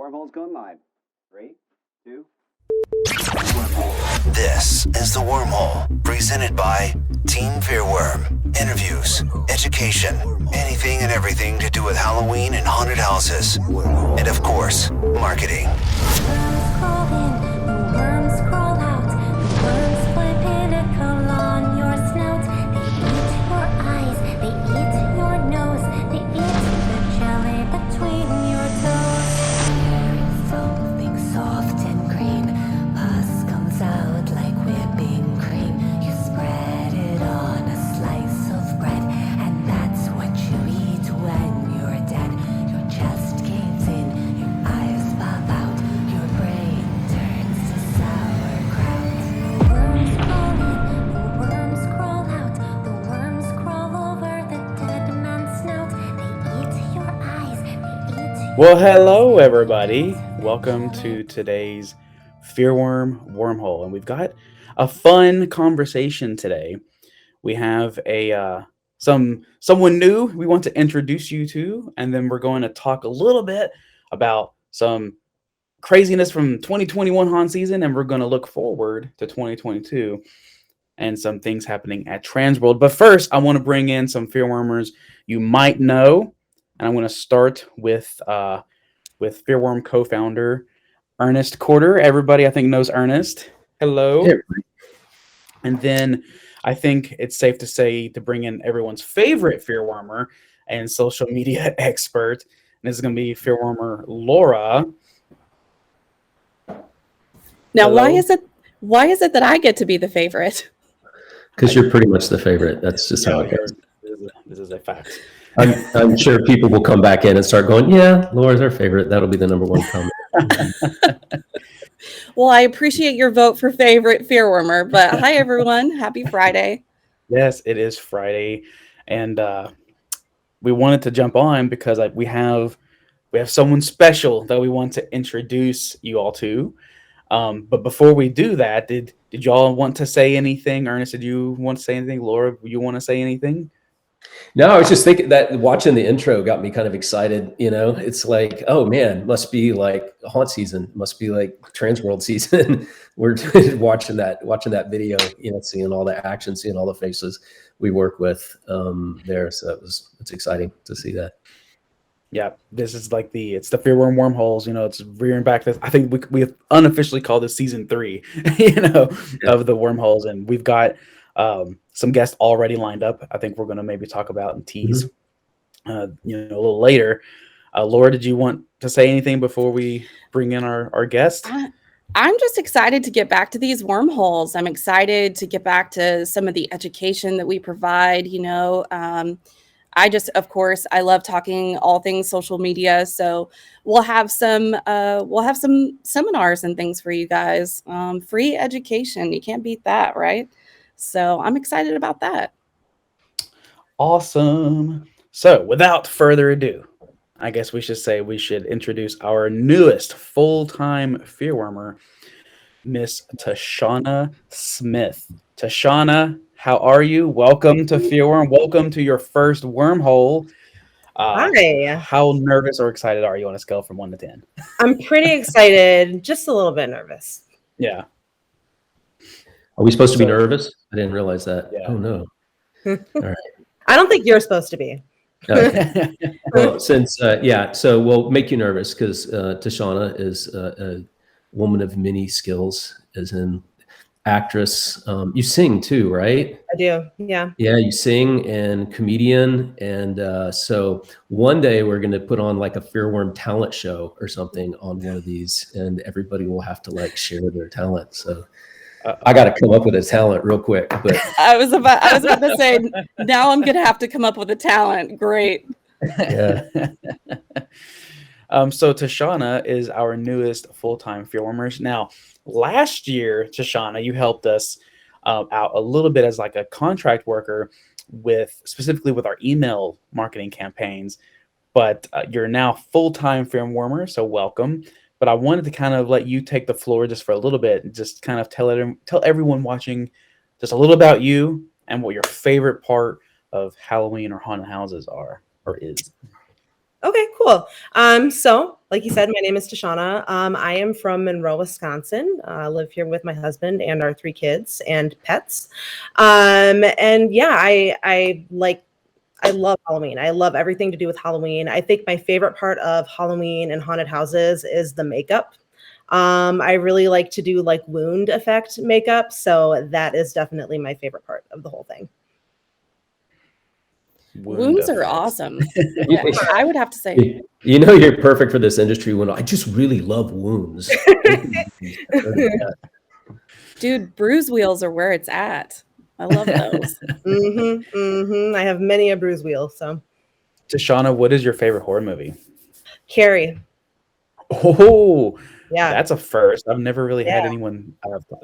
Wormhole's going live. 3, 2. This is the Wormhole, presented by Team FearWorm. Interviews, education, anything and everything to do with Halloween and haunted houses. And of course, marketing. Well, hello, everybody. Welcome to today's FearWorm Wormhole, and we've got a fun conversation today. We have someone new we want to introduce you to, and then we're going to talk a little bit about some craziness from 2021 haunt season, and we're going to look forward to 2022 and some things happening at Transworld. But first, I want to bring in some FearWormers you might know. And I'm going to start with FearWorm co-founder Ernest Corder. Everybody, I think, knows Ernest. Hello. Hey. And then I think it's safe to say to bring in everyone's favorite FearWormer and social media expert. And this is going to be FearWormer Laura. Now, Hello. why is it that I get to be the favorite? Because you're pretty much the favorite. That's just how it goes. This is a fact. I'm sure people will come back in and start going, yeah, Laura's our favorite. That'll be the number one comment. Well, I appreciate your vote for favorite FearWormer, but hi, everyone. Happy Friday. Yes, it is Friday. And we wanted to jump on because we have someone special that we want to introduce you all to. But before we do that, did y'all want to say anything? Ernest, did you want to say anything? Laura, you want to say anything? No, I was just thinking that watching the intro got me kind of excited. You know, it's like, oh man, must be like haunt season, must be like Transworld season. We're watching that video, you know, seeing all the action, seeing all the faces we work with there. So it's exciting to see that. Yeah, this is like it's the FearWorm Wormholes. You know, it's rearing back. I think we have unofficially called this season 3. You know, Yeah. of the wormholes, and we've got some guests already lined up. I think we're going to maybe talk about and tease, you know, a little later. Laura, did you want to say anything before we bring in our guest? I'm just excited to get back to these wormholes. I'm excited to get back to some of the education that we provide. You know, of course, I love talking all things social media. So we'll have some seminars and things for you guys. Free education. You can't beat that, right? So I'm excited about that. Awesome. So without further ado, I guess we should introduce our newest full-time FearWormer, Miss Tashana Smith. Tashana, how are you? Welcome to FearWorm. Welcome to your first wormhole. Hi. How nervous or excited are you on a scale from 1 to 10? I'm pretty excited, just a little bit nervous. Yeah. Are we supposed to be nervous? I didn't realize that. Yeah. Oh no. All right. I don't think you're supposed to be. Okay. Well, so we'll make you nervous because Tashana is a woman of many skills, as in actress. You sing too, right? I do. Yeah. Yeah, you sing and comedian. And so one day we're going to put on like a FearWorm talent show or something on one of these, and everybody will have to like share their talent. So I got to come up with a talent real quick. But I was about to say, now I'm going to have to come up with a talent. Great. yeah. So Tashana is our newest full-time FearWormers. Now, last year, Tashana, you helped us out a little bit as like a contract worker specifically with our email marketing campaigns, but you're now full-time FearWormer, so welcome. But I wanted to kind of let you take the floor just for a little bit and just kind of tell everyone watching just a little about you and what your favorite part of Halloween or haunted houses are or is. Okay, cool. So Like you said, my name is Tashana. I am from Monroe, Wisconsin. I live here with my husband and our 3 kids and pets. And yeah, I love Halloween. I love everything to do with Halloween. I think my favorite part of Halloween and haunted houses is the makeup. I really like to do like wound effect makeup, so that is definitely my favorite part of the whole thing. Wounds are effects. awesome. Yeah, I would have to say. You know, you're perfect for this industry when I just really love wounds. Dude, bruise wheels are where it's at. I love those. I have many a bruise wheel. So, Tashana, what is your favorite horror movie? Carrie. Oh, Yeah. that's a first. I've never really had Yeah. anyone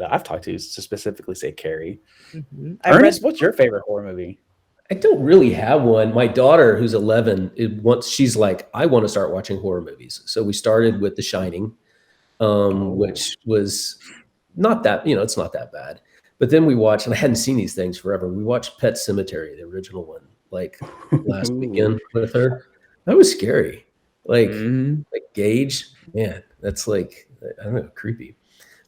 I've talked to specifically say Carrie. I've Ernest, what's your favorite horror movie? I don't really have one. My daughter, who's 11, she's like, I want to start watching horror movies. So we started with The Shining, which was not that, it's not that bad. But then we watched, and I hadn't seen these things forever. We watched Pet Sematary, the original one, like last weekend with her. That was scary. Like Gage, man, that's like, I don't know, creepy.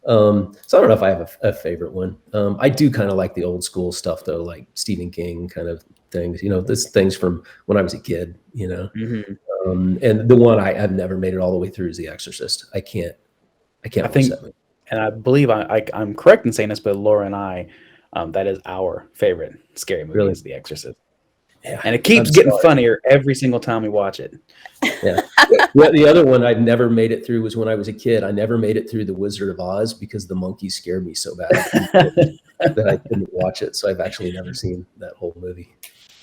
So I don't know if I have a favorite one. I do kind of like the old school stuff though, like Stephen King kind of things, this things from when I was a kid, and the one I've never made it all the way through is The Exorcist. I can't I think, and I believe I'm correct in saying this, but Laura and I, that is our favorite scary movie, Really? is The Exorcist. Yeah, and it keeps getting funnier every single time we watch it. Yeah. The other one I'd never made it through was when I was a kid. I never made it through The Wizard of Oz because the monkeys scared me so bad that I couldn't watch it. So I've actually never seen that whole movie.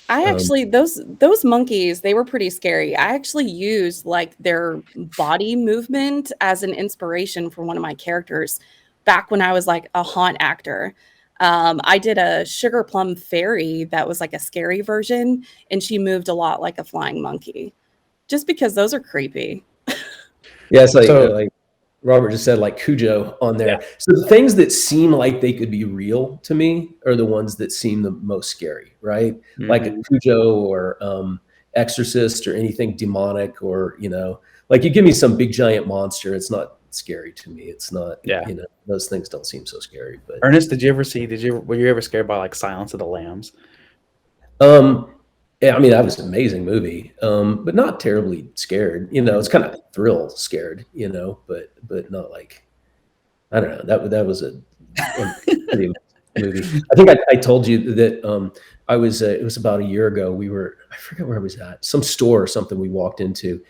I actually, those monkeys, they were pretty scary. I actually used like their body movement as an inspiration for one of my characters back when I was like a haunt actor. I did a sugar plum fairy that was like a scary version, and she moved a lot like a flying monkey, just because those are creepy. Yeah, it's like Robert just said, like Cujo on there. Yeah. So the things that seem like they could be real to me are the ones that seem the most scary, right? Mm-hmm. Like a Cujo or Exorcist or anything demonic, or like you give me some big giant monster, it's not scary to me. It's not, those things don't seem so scary. But Ernest, were you ever scared by like Silence of the Lambs? Yeah, I mean, that was an amazing movie, but not terribly scared. It's kind of thrill scared, but not like, I don't know. That was a pretty movie. I think I told you that I was. It was about a year ago. I forget where I was at, some store or something we walked into,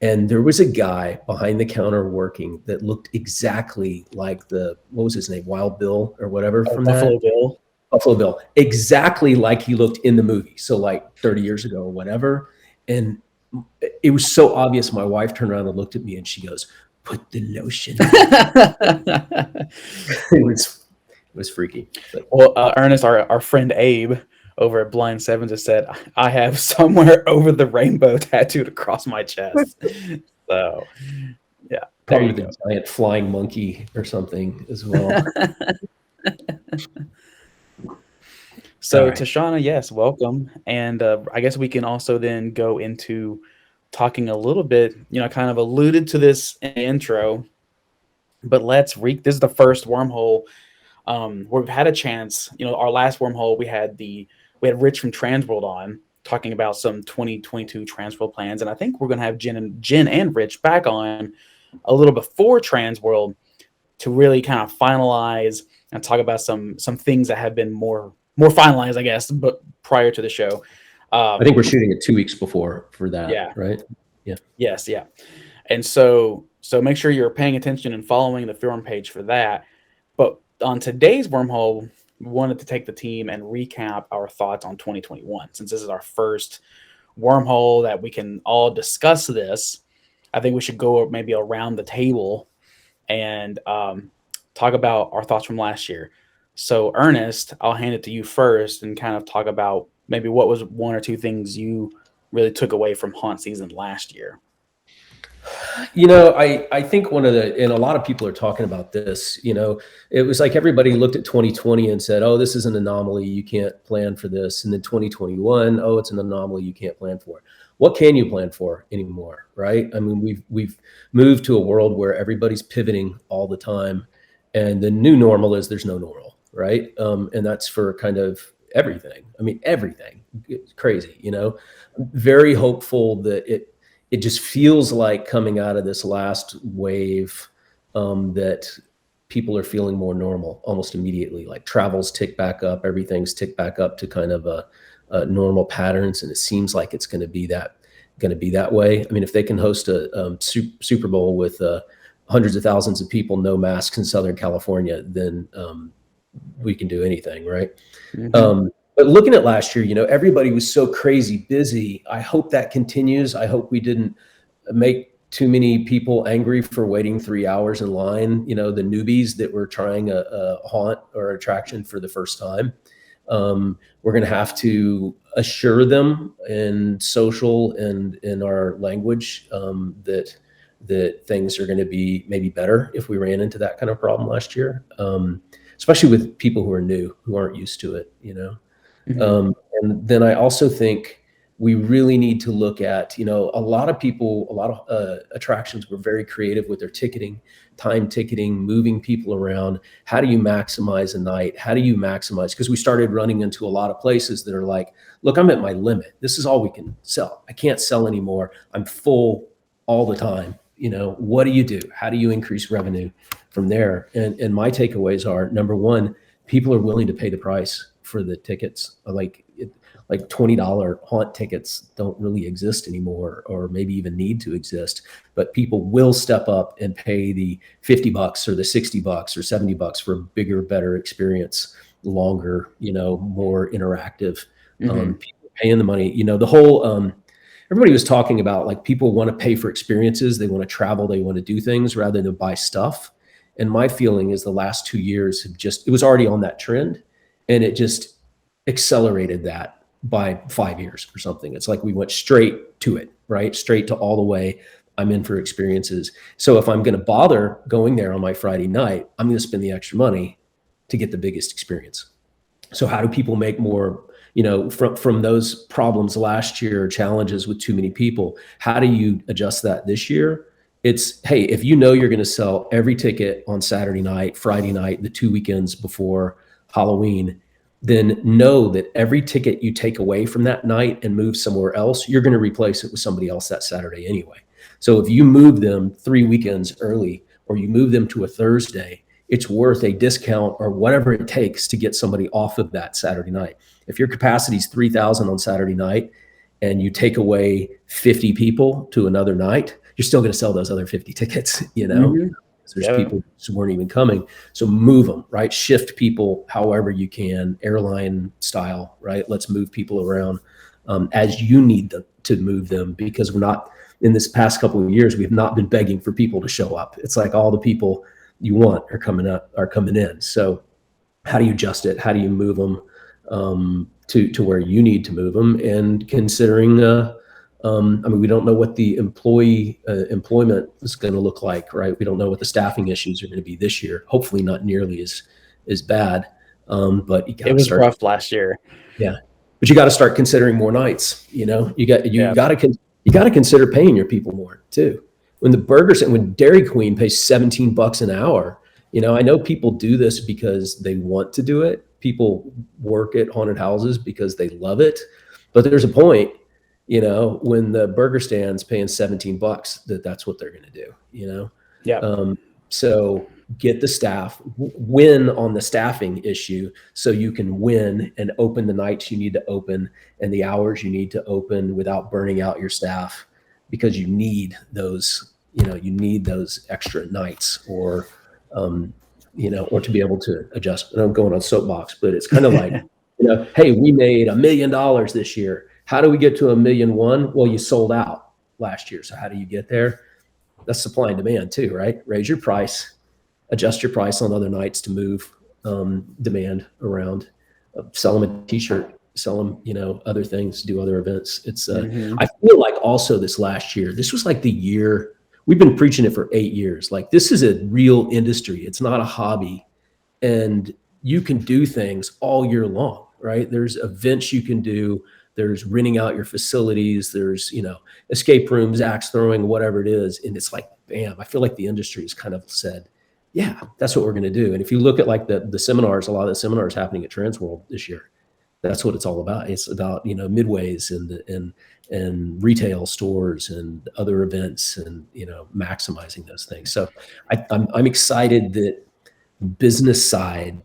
and there was a guy behind the counter working that looked exactly like what was his name, Wild Bill or whatever from Buffalo Bill. Buffalo Bill, exactly like he looked in the movie. So like 30 years ago or whatever. And it was so obvious. My wife turned around and looked at me and she goes, "Put the lotion on." It was freaky. But. Well, Ernest, our friend Abe over at Blind Seven just said, "I have Somewhere Over the Rainbow tattooed across my chest." So yeah. Probably the giant flying monkey or something as well. So right. Tashana, yes, welcome. And I guess we can also then go into talking a little bit, kind of alluded to this in the intro, but this is the first wormhole. We've had a chance, our last wormhole, we had Rich from Transworld on talking about some 2022 Transworld plans. And I think we're going to have Jen and Rich back on a little before Transworld to really kind of finalize and talk about some things that have been more finalized, I guess, but prior to the show. I think we're shooting it 2 weeks before for that. Yeah. Right. Yeah. Yes. Yeah. And so make sure you're paying attention and following the FearWorm page for that. But on today's wormhole, we wanted to take the team and recap our thoughts on 2021. Since this is our first wormhole that we can all discuss this, I think we should go maybe around the table and talk about our thoughts from last year. So Ernest, I'll hand it to you first and kind of talk about maybe what was one or two things you really took away from haunt season last year. I think and a lot of people are talking about this, it was like everybody looked at 2020 and said, "Oh, this is an anomaly. You can't plan for this." And then 2021, "Oh, it's an anomaly. You can't plan for it." what can you plan for anymore, right? I mean, we've moved to a world where everybody's pivoting all the time, and the new normal is there's no normal, right? And that's for kind of everything. I mean, everything. It's crazy, you know. Very hopeful that it just feels like coming out of this last wave that people are feeling more normal almost immediately. Like travel's tick back up, everything's ticked back up to kind of a normal patterns, and it seems like it's going to be that way. I mean, if they can host a Super Bowl with hundreds of thousands of people, no masks in Southern California, then we can do anything, right? Mhm. But looking at last year, you know, everybody was so crazy busy. I hope that continues. I hope we didn't make too many people angry for waiting 3 hours in line. You know, the newbies that were trying a haunt or attraction for the first time. We're going to have to assure them in social and in our language that things are going to be maybe better if we ran into that kind of problem last year, especially with people who are new, who aren't used to it, you know. Mhm. And then I also think we really need to look at, you know, a lot of attractions were very creative with their ticketing, time ticketing, moving people around. How do you maximize a night? How do you maximize? Because we started running into a lot of places that are like, look, I'm at my limit. This is all we can sell. I can't sell anymore. I'm full all the time. You know, what do you do? How do you increase revenue from there? And my takeaways are, number one, people are willing to pay the price for the tickets. Like $20 haunt tickets don't really exist anymore, or maybe even need to exist, but people will step up and pay the $50 or the $60 or $70 for a bigger, better experience, longer, you know, more interactive. Mhm. People paying the money, you know, the whole, everybody was talking about like people want to pay for experiences. They want to travel. They want to do things rather than buy stuff. And my feeling is the last 2 years have it was already on that trend, and it just accelerated that by 5 years or something. It's like we went straight to it, right? Straight to all the way. I'm in for experiences. So if I'm going to bother going there on my Friday night, I'm going to spend the extra money to get the biggest experience. So how do people make more, you know, from those problems last year, challenges with too many people? How do you adjust that this year? It's, hey, if you know you're going to sell every ticket on Saturday night, Friday night, the 2 weekends before Halloween, then know that every ticket you take away from that night and move somewhere else, you're going to replace it with somebody else that Saturday anyway. So if you move them 3 weekends early, or you move them to a Thursday, it's worth a discount or whatever it takes to get somebody off of that Saturday night. If your capacity is 3,000 on Saturday night and you take away 50 people to another night, you're still going to sell those other 50 tickets, you know? Mhm. There's Yeah. people who weren't even coming. So move them, right? Shift people however you can, airline style, right? Let's move people around as you need them to move them, because we're not, in this past couple of years, we've not been begging for people to show up. It's like all the people you want are coming in. So how do you adjust it? How do you move them to where you need to move them? And considering, I mean, we don't know what the employment is going to look like, right? We don't know what the staffing issues are going to be this year. Hopefully, not nearly as bad. But you got It to was start, rough last year. yeah. But you got to start considering more nights. You know, you got Yeah. to consider paying your people more too. When Dairy Queen pays $17 an hour, you know, I know people do this because they want to do it. People work at haunted houses because they love it. But there's a point, you know, when the burger stand's paying $17, that's what they're going to do, you know? Yeah. So get the staff, win on the staffing issue so you can win and open the nights you need to open and the hours you need to open without burning out your staff, because you need those, you know, you need those extra nights, or, you know, or to be able to adjust. And I'm going on soapbox, but it's kind of like, you know, hey, we made $1 million this year. How do we get to 1,000,001? Well, you sold out last year. So how do you get there? That's supply and demand too, right? Raise your price, adjust your price on other nights to move demand around. Sell them a T-shirt, sell them, you know, other things, do other events. It's Mhm. I feel like also this last year, this was like the year we've been preaching it for 8 years. Like this is a real industry. It's not a hobby, and you can do things all year long, right? There's events you can do there's renting out your facilities, there's, escape rooms, axe throwing, whatever it is. And it's like, bam, I feel like the industry has kind of said, yeah, that's what we're going to do. And if you look at like the seminars, a lot of the seminars happening at Transworld this year, that's what it's all about. It's about, midways and retail stores and other events and, maximizing those things. So I'm excited that business side,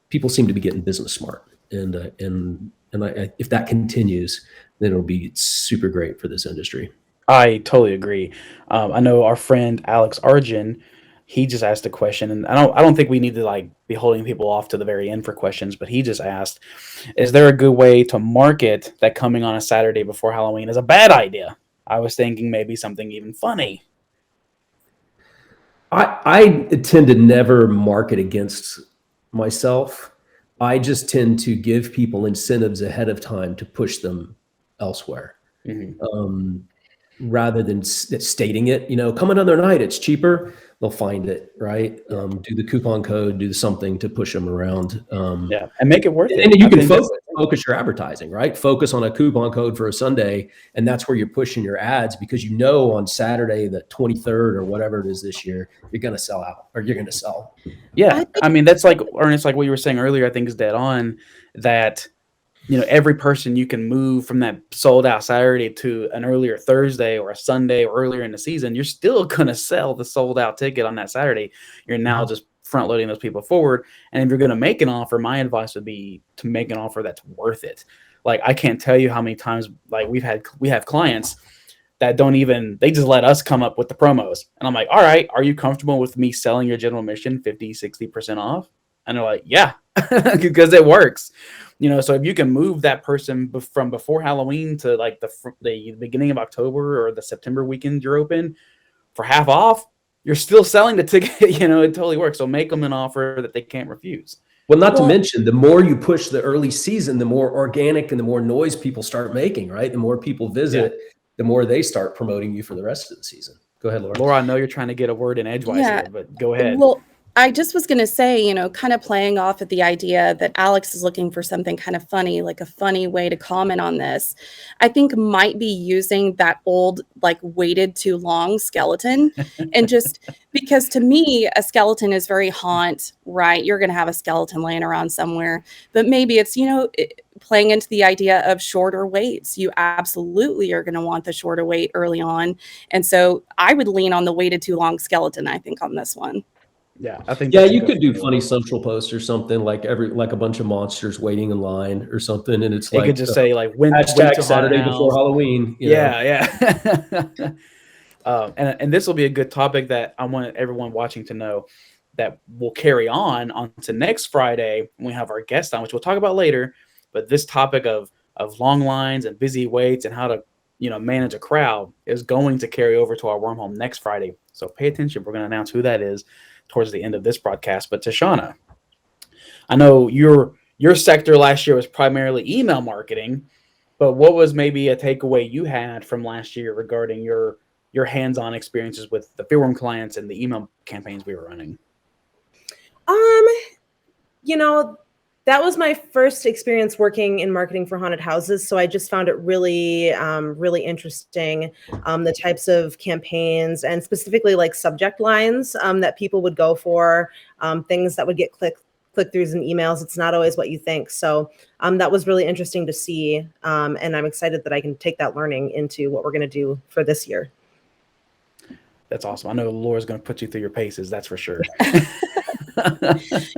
people seem to be getting business smart. And if that continues, then it'll be super great for this industry. I totally agree. I know our friend Alex Arjun, he just asked a question, and I don't think we need to like be holding people off to the very end for questions, but he just asked, is there a good way to market that coming on a Saturday before Halloween is a bad idea? I was thinking maybe something even funny. I tend to never market against myself. I just tend to give people incentives ahead of time to push them elsewhere. Rather than stating it, come another night, it's cheaper. They'll find it, right? Do the coupon code, do something to push them around. And make it worth it. And you can focus your advertising, right? Focus on a coupon code for a Sunday, and that's where you're pushing your ads, because on Saturday the 23rd or whatever it is this year, you're going to sell out, or you're going to sell. Yeah, I mean that's like Ernest, like what you were saying earlier. I think is dead on that. Every person you can move from that sold out Saturday to an earlier Thursday or a Sunday or earlier in the season, you're still going to sell the sold out ticket on that Saturday. You're now just front loading those people forward. And if you're going to make an offer, my advice would be to make an offer that's worth it. Like, I can't tell you how many times like we have clients that they just let us come up with the promos. And I'm like, all right, are you comfortable with me selling your general admission 50-60% off? And they're like, yeah, because it works. So if you can move that person from before Halloween to like the beginning of October or the September weekend you're open for half off, you're still selling the ticket. It totally works. So make them an offer that they can't refuse. Well, not to mention, the more you push the early season, the more organic and the more noise people start making, right? The more people visit, the more they start promoting you for the rest of the season. Go ahead, Laura. Laura, I know you're trying to get a word in edgewise here, but go ahead. Well, I just was going to say, kind of playing off at the idea that Alex is looking for something kind of funny, like a funny way to comment on this. I think might be using that old, like, waited too long skeleton. And just because to me, a skeleton is very haunt, right? You're going to have a skeleton laying around somewhere. But maybe it's, playing into the idea of shorter waits. You absolutely are going to want the shorter wait early on. And so I would lean on the waited too long skeleton, I think, on this one. Yeah, I think. Yeah, you could do funny social posts or something like a bunch of monsters waiting in line or something, and it's like you could just say like when Saturday before Halloween. Yeah. And this will be a good topic that I want everyone watching to know that will carry on to next Friday when we have our guest on, which we'll talk about later. But this topic of long lines and busy waits and how to manage a crowd is going to carry over to our wormhole next Friday. So pay attention. We're going to announce who that is towards the end of this broadcast. But Tashana, I know your sector last year was primarily email marketing, but what was maybe a takeaway you had from last year regarding your hands-on experiences with the FearWorm clients and the email campaigns we were running? That was my first experience working in marketing for haunted houses. So I just found it really, really interesting, the types of campaigns and specifically like subject lines that people would go for, things that would get click-throughs and emails. It's not always what you think. So that was really interesting to see. And I'm excited that I can take that learning into what we're going to do for this year. That's awesome. I know Laura's going to put you through your paces. That's for sure.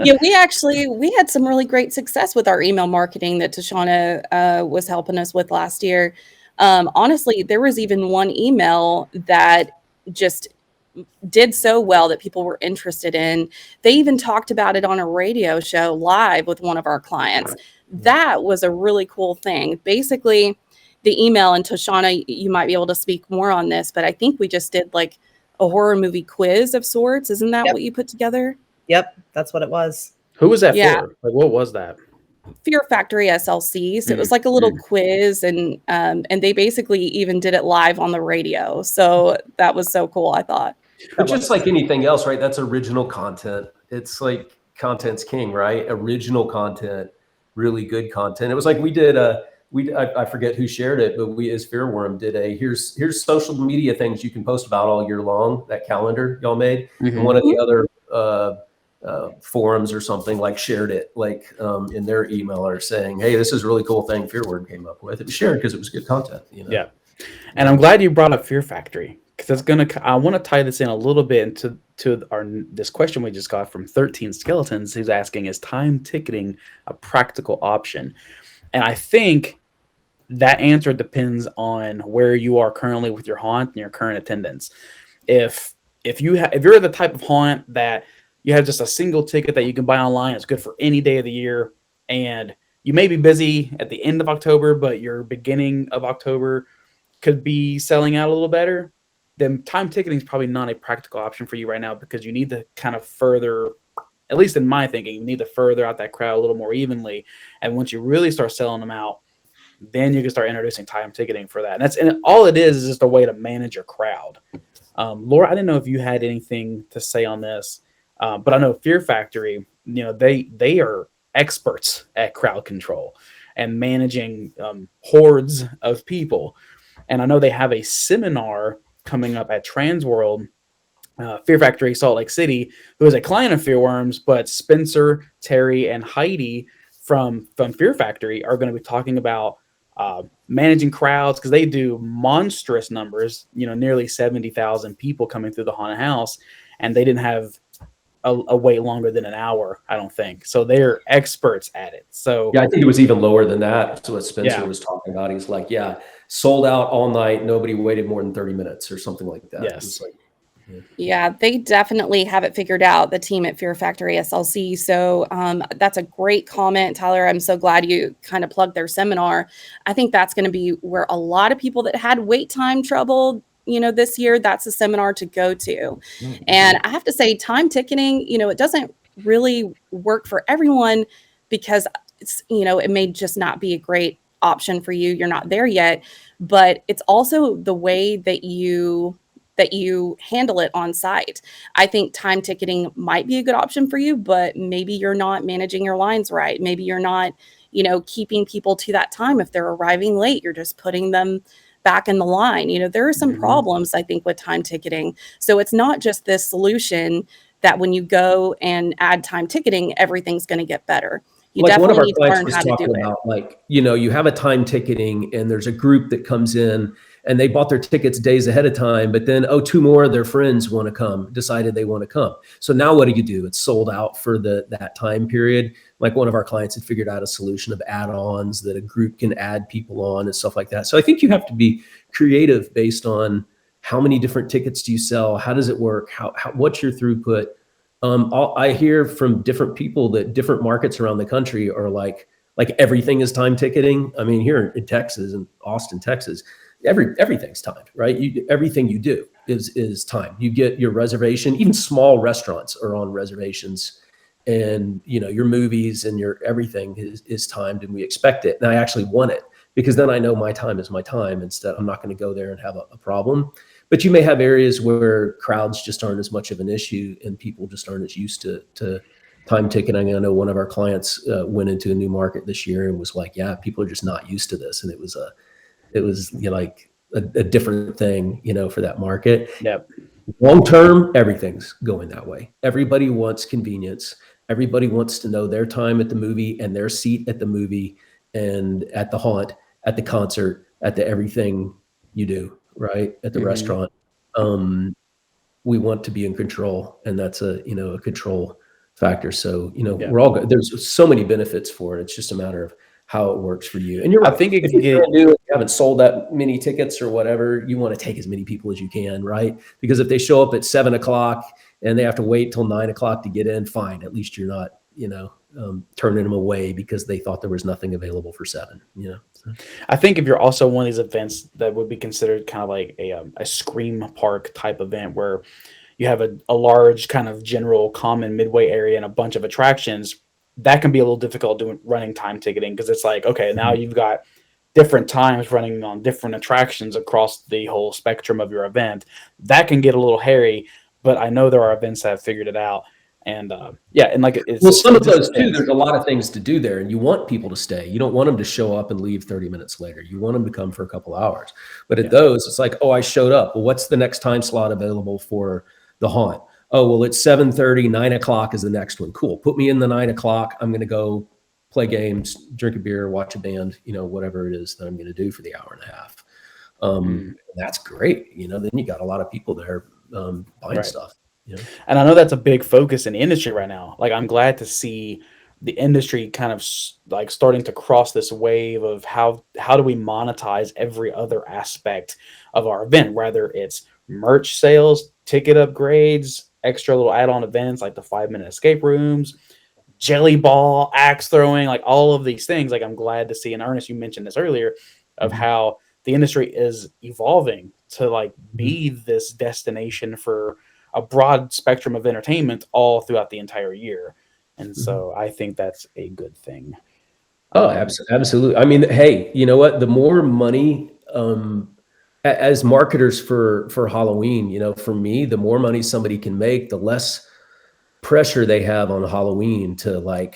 Yeah, we had some really great success with our email marketing that Tashana was helping us with last year. Honestly, there was even one email that just did so well that people were interested in. They even talked about it on a radio show live with one of our clients. That was a really cool thing. Basically, the email, and Tashana, you might be able to speak more on this, but I think we just did like a horror movie quiz of sorts. Isn't that what you put together? Yep, that's what it was. Who was that for? Like, what was that? Fear Factory SLC. So it was like a little quiz, and they basically even did it live on the radio. So that was so cool, I thought. But just like anything else, right? That's original content. It's like content's king, right? Original content, really good content. It was like we did I forget who shared it, but we as FearWorm did here's social media things you can post about all year long, that calendar y'all made. And one of the other forums or something like shared it like in their emailer saying, hey, this is a really cool thing FearWorm came up with. It was shared because it was good content, you know? Yeah. And I'm glad you brought up Fear Factory, because I want to tie this in a little bit into this question we just got from 13 Skeletons, who's asking, is time ticketing a practical option? And I think that answer depends on where you are currently with your haunt and your current attendance. If you're the type of haunt that you have just a single ticket that you can buy online, it's good for any day of the year, and you may be busy at the end of October, but your beginning of October could be selling out a little better, then time ticketing is probably not a practical option for you right now, because you need to kind of further, at least in my thinking, you need to further out that crowd a little more evenly. And once you really start selling them out, then you can start introducing time ticketing for that. And all it is just a way to manage your crowd. Laura, I didn't know if you had anything to say on this, but I know Fear Factory, you know, they are experts at crowd control and managing hordes of people. And I know they have a seminar coming up at Transworld, Fear Factory, Salt Lake City, who is a client of FearWorms, but Spencer, Terry, and Heidi from Fear Factory are going to be talking about managing crowds, because they do monstrous numbers, you know, nearly 70,000 people coming through the haunted house, and they didn't have a wait longer than an hour, I don't think. So they're experts at it. So yeah, I think it was even lower than that. That's what Spencer Yeah. was talking about. He's like, yeah, sold out all night. Nobody waited more than 30 minutes or something like that. Yes. It's like, Yeah, they definitely have it figured out, the team at Fear Factory SLC. So that's a great comment, Tyler. I'm so glad you kind of plugged their seminar. I think that's going to be where a lot of people that had wait time trouble, you know, this year, that's a seminar to go to. And I have to say, time ticketing, you know, it doesn't really work for everyone, because it's, you know, it may just not be a great option for you. You're not there yet, but it's also the way that you handle it on site. I think time ticketing might be a good option for you, but maybe you're not managing your lines right. Maybe you're not, you know, keeping people to that time. If they're arriving late, you're just putting them back in the line. You know, there are some problems, I think, with time ticketing. So it's not just this solution that when you go and add time ticketing, everything's going to get better. You like one of definitely our need to clients learn was how to do talking it. about, like, you know, you have a time ticketing and there's a group that comes in and they bought their tickets days ahead of time, but then, two more of their friends want to come, decided they want to come. So now what do? It's sold out for that time period. Like one of our clients had figured out a solution of add-ons that a group can add people on and stuff like that. So I think you have to be creative based on how many different tickets do you sell? How does it work? What's your throughput? I hear from different people that different markets around the country are like everything is time ticketing. I mean, here in Texas, in Austin, Texas, everything's timed, right? Everything you do is timed. You get your reservation. Even small restaurants are on reservations, and you know your movies and your everything is timed, and we expect it. And I actually want it, because then I know my time is my time. Instead, I'm not going to go there and have a problem. But you may have areas where crowds just aren't as much of an issue and people just aren't as used to time ticketing. I know one of our clients went into a new market this year and was like, yeah, people are just not used to this. And it was you know, like a different thing, you know, for that market. Yep. Long term, everything's going that way. Everybody wants convenience. Everybody wants to know their time at the movie and their seat at the movie and at the haunt, at the concert, at the everything you do, right? At the restaurant. We want to be in control, and that's a control factor. So, you know, we're all good. There's so many benefits for it. It's just a matter of how it works for you. And you're right. I think if you haven't sold that many tickets or whatever, you want to take as many people as you can, right? Because if they show up at 7:00 and they have to wait till 9:00 to get in, fine. At least you're not, you know, turning them away because they thought there was nothing available for 7, you know? So. I think if you're also one of these events that would be considered kind of like a Scream Park type event, where you have a large kind of general common midway area and a bunch of attractions, that can be a little difficult running time ticketing, because it's like, okay, now you've got different times running on different attractions across the whole spectrum of your event. That can get a little hairy, but I know there are events that have figured it out. And yeah, and like Well, it some of just those too, depends. there's a lot of things to do there, and you want people to stay. You don't want them to show up and leave 30 minutes later. You want them to come for a couple hours. But at Yeah. those, it's like, oh, I showed up. Well, what's the next time slot available for the haunt? Oh, well, it's 7:30, 9 o'clock is the next one. Cool. Put me in the 9 o'clock. I'm going to go play games, drink a beer, watch a band, whatever it is that I'm going to do for the hour and a half. That's great. Then you got a lot of people there buying Right. stuff. And I know that's a big focus in the industry right now. Like, I'm glad to see the industry kind of like starting to cross this wave of how do we monetize every other aspect of our event, whether it's merch sales, ticket upgrades, extra little add-on events like the 5-minute escape rooms, jelly ball, axe throwing, like all of these things. Like, I'm glad to see, and Ernest, you mentioned this earlier, of how the industry is evolving to like be this destination for a broad spectrum of entertainment all throughout the entire year. And so I think that's a good thing. Oh, absolutely. I mean, hey, you know what? The more money, as marketers for Halloween, for me, the more money somebody can make, the less pressure they have on Halloween to I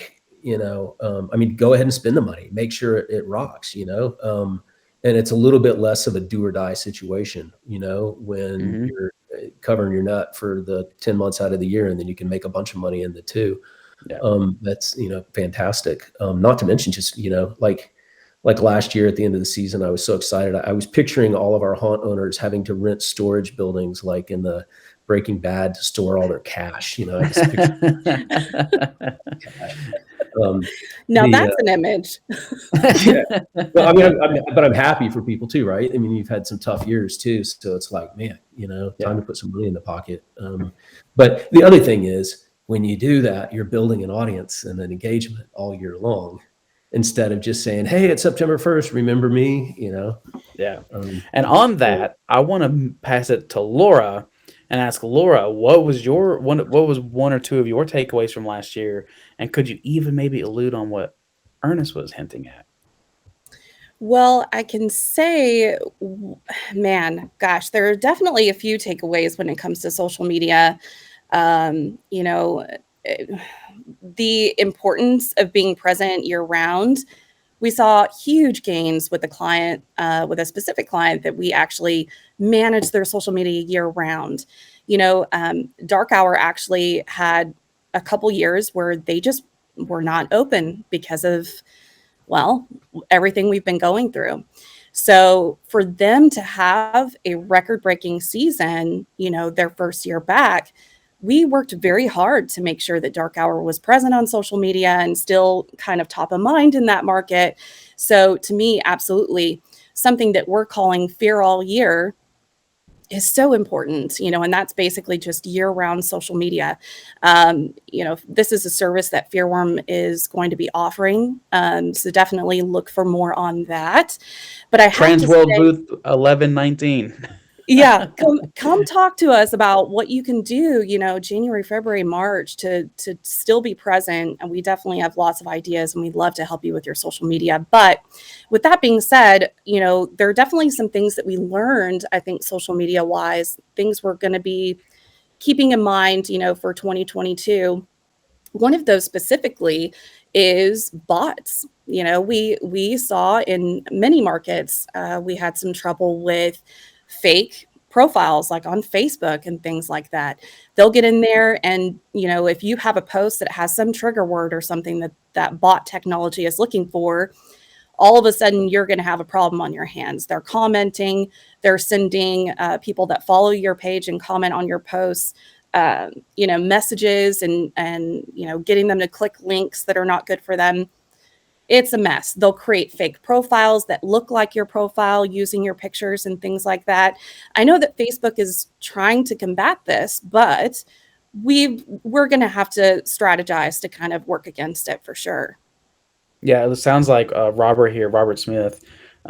mean, go ahead and spend the money, make sure it rocks, and it's a little bit less of a do or die situation, when you're covering your nut for the 10 months out of the year, and then you can make a bunch of money in the two. Yeah. That's fantastic. Not to mention just like last year at the end of the season, I was so excited. I was picturing all of our haunt owners having to rent storage buildings like in the Breaking Bad to store all their cash. I just pictured Now that's an image. yeah. Well, I mean, but I'm happy for people too, right? I mean, you've had some tough years too, so it's like, man, time to put some money in the pocket. But the other thing is, when you do that, you're building an audience and an engagement all year long, instead of just saying, "Hey, it's September 1st, remember me?" Yeah. And on that, I want to pass it to Laura and ask Laura, what was one or two of your takeaways from last year, and could you even maybe allude on what Ernest was hinting at? Well, I can say, man, gosh, there are definitely a few takeaways when it comes to social media. Um, you know, eh, the importance of being present year round. We saw huge gains with with a specific client that we actually manage their social media year round. Dark Hour actually had a couple years where they just were not open because of, well, everything we've been going through. So for them to have a record-breaking season, their first year back, we worked very hard to make sure that Dark Hour was present on social media and still kind of top of mind in that market. So to me, absolutely something that we're calling Fear All Year is so important, and that's basically just year-round social media. This is a service that FearWorm is going to be offering. So definitely look for more on that. But I have to Transworld say, booth 1119. yeah, come talk to us about what you can do, January, February, March to still be present. And we definitely have lots of ideas and we'd love to help you with your social media. But with that being said, there are definitely some things that we learned, I think, social media wise, things we're going to be keeping in mind, for 2022. One of those specifically is bots. We saw in many markets, we had some trouble with fake profiles like on Facebook and things like that. They'll get in there and, if you have a post that has some trigger word or something that bot technology is looking for, all of a sudden you're going to have a problem on your hands. They're commenting, they're sending people that follow your page and comment on your posts, messages and getting them to click links that are not good for them. It's a mess. They'll create fake profiles that look like your profile using your pictures and things like that. I know that Facebook is trying to combat this, but we're going to have to strategize to kind of work against it for sure. Yeah, it sounds like Robert Smith,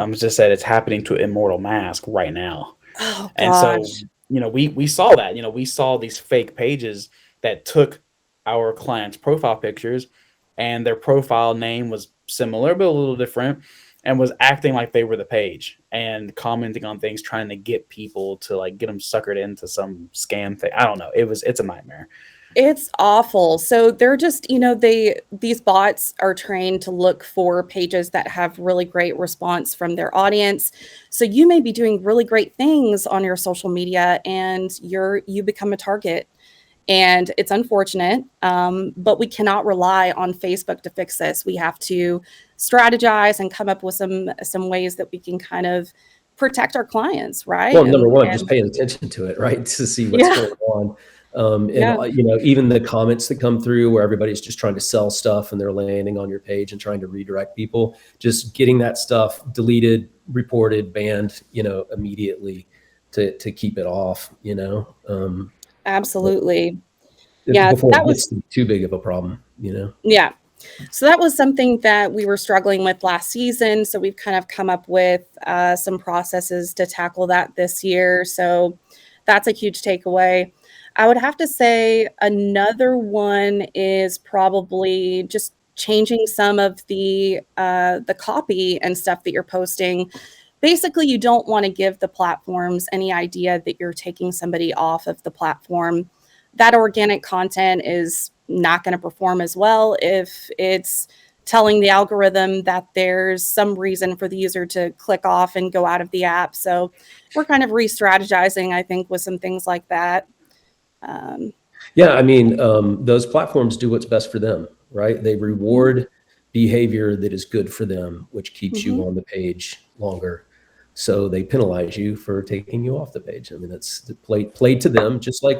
just said it's happening to Immortal Mask right now. Oh, And so, gosh. we saw that, we saw these fake pages that took our clients' profile pictures and their profile name was similar but a little different and was acting like they were the page and commenting on things, trying to get people to like get them suckered into some scam thing. I don't know. It's a nightmare. It's awful. So they're just, these bots are trained to look for pages that have really great response from their audience. So you may be doing really great things on your social media and you become a target. And it's unfortunate, but we cannot rely on Facebook to fix this. We have to strategize and come up with some ways that we can kind of protect our clients, right? Well, number one, just And paying attention to it, right, to see what's yeah, going on. yeah, Even the comments that come through where everybody's just trying to sell stuff and they're landing on your page and trying to redirect people, just getting that stuff deleted, reported, banned, immediately to keep it off, absolutely. Yeah, before that it gets was to be too big of a problem. yeah. So that was something that we were struggling with last season. So we've kind of come up with some processes to tackle that this year. So that's a huge takeaway. I would have to say another one is probably just changing some of the copy and stuff that you're posting. Basically, you don't want to give the platforms any idea that you're taking somebody off of the platform. That organic content is not going to perform as well if it's telling the algorithm that there's some reason for the user to click off and go out of the app. So we're kind of re-strategizing, I think, with some things like that. Yeah, I mean, those platforms do what's best for them, right? They reward behavior that is good for them, which keeps you Mhm. on the page longer. So they penalize you for taking you off the page. I mean, that's played to them, just I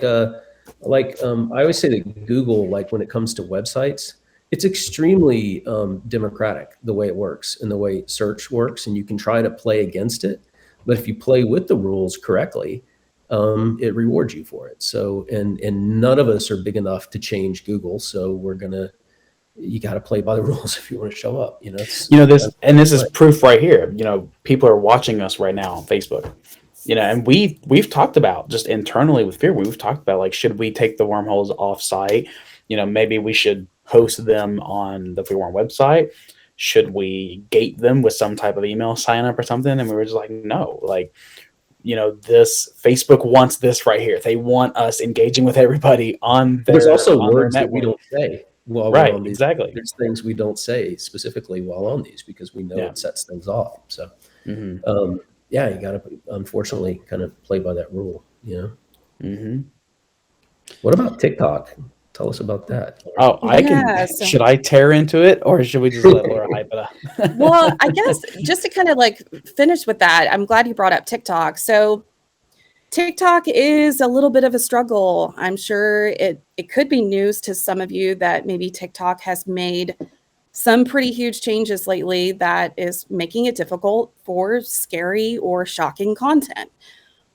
always say that Google, like when it comes to websites, it's extremely democratic the way it works and the way search works, and you can try to play against it, but if you play with the rules correctly, it rewards you for it. So, and none of us are big enough to change Google. So you got to play by the rules if you want to show up. This is proof right here. People are watching us right now on Facebook. And we've talked about just internally with Fear. We've talked about, like, should we take the wormholes off site? Maybe we should host them on the FearWorm website. Should we gate them with some type of email sign up or something? And we were just like, no, like, this Facebook wants this right here. They want us engaging with everybody on There's also their words that we network. don't say while we're Right, on these. exactly. There's things we don't say specifically while on these because we know Yeah. it sets things off. So, Mm-hmm. yeah, you got to unfortunately kind of play by that rule. Mm-hmm. What about TikTok? Tell us about that. Oh, I can. Yeah. So, Should I tear into it, or should we just let Laura hype it up? well, I guess just to kind of like finish with that, I'm glad you brought up TikTok. So TikTok is a little bit of a struggle. I'm sure it could be news to some of you that maybe TikTok has made some pretty huge changes lately that is making it difficult for scary or shocking content.